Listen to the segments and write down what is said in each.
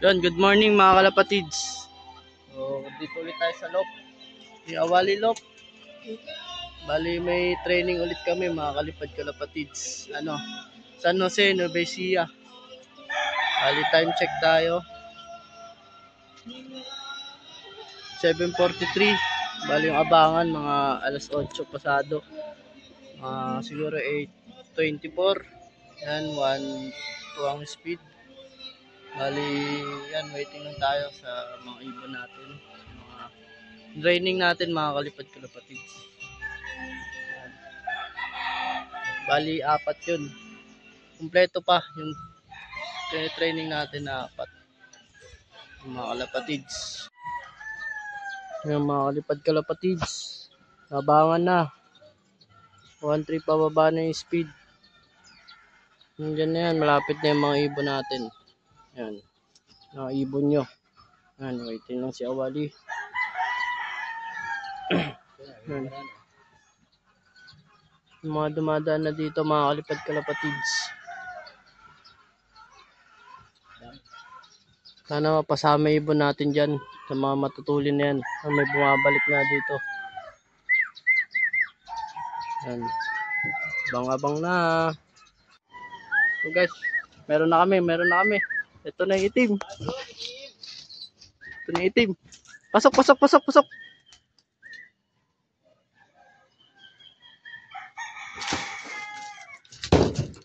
Yun, good morning mga kalapatids. So, dito ulit tayo sa Lop. Yung Awali Lop. Bali, may training ulit kami mga kalapatids. San Jose, Nueva Ecija. Bali, time check tayo. 7:43. Bali, yung abangan mga alas 8 pasado. Siguro 8:24. Yan, 1-2 ang speed. Bali, yan, waiting lang tayo sa mga ibon natin. Mga training natin mga kalapatids. Bali, 4 yun. Kumpleto pa yung training natin na 4. Mga kalapatids. Yung mga kalapatids. Nabangan na. 1-3 pababa na yung speed. Diyan na yan. Malapit na yung mga ibon natin. Yan. Mga ibon nyo. Yan. Waiting lang si Awali. Yan. Yung mga dumadaan na dito mga kalapatids. Sana mapasama ibon natin dyan sa mga matutulin na yan. May bumabalik nga dito. Yan. Abang-abang na. So guys, meron na kami. Ito na yung itim. Pasok.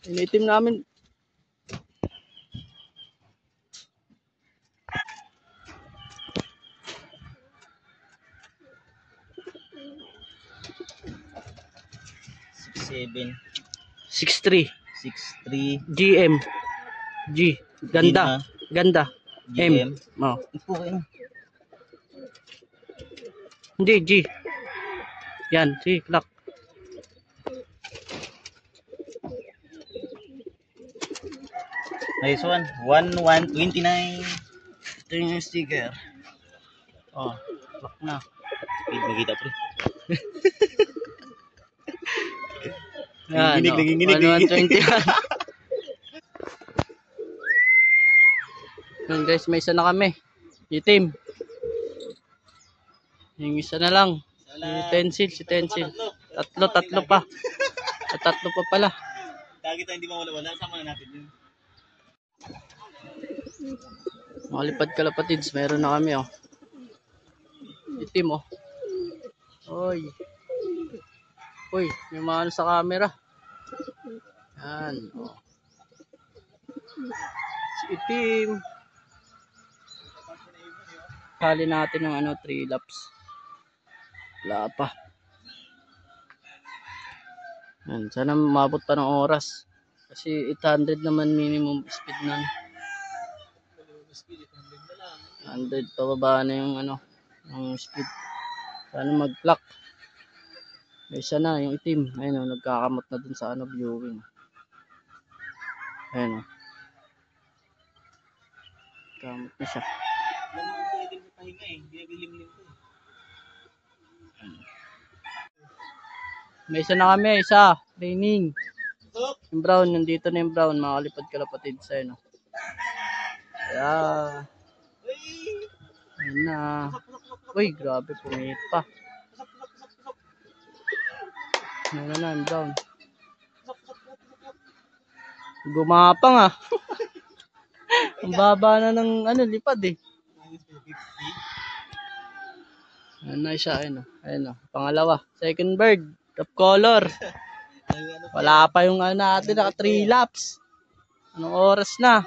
Yung itim namin. Seven. 6'3". 6'3". GM. G. Ganda. GM. M. Oh. Okay. Hindi, G. Yan, si clock. Nice one. 1-1-29. Ito yung sticker. Oh, clock na. Speed makita pre. Yan, Naginginig. 1-1-21. Yan guys, may isa na kami. Itim. Yung isa na lang. Si Tensil. Tatlo pa. Tatlo pa pala. Kita hindi mawala-wala. Sama na natin yun. Mga kalapatids, meron na kami oh. Itim oh. Uy, may mga sa camera. Yan oh. Si itim. Kali natin ng 3 laps. Wala pa. Yan, sana mabot pa ng oras. Kasi 800 naman minimum speed nan. 100 pababa na yung yung speed. Sana mag-clock. May isa na yung itim. Ayun nagkakamot na dun sa viewing. Ayun kamot na siya. May isa na kami, training. Yung brown, nandito na yung brown, mga kalapatids. Ayun Ayun na. Uy, grabe, pumihit pa. Ayun na yung brown. Gumapang ah. Ang baba na ng lipad eh. Ayun na siya, ayun pangalawa. Second bird, top color. Wala pa yung natin, naka 3 laps. Anong oras na?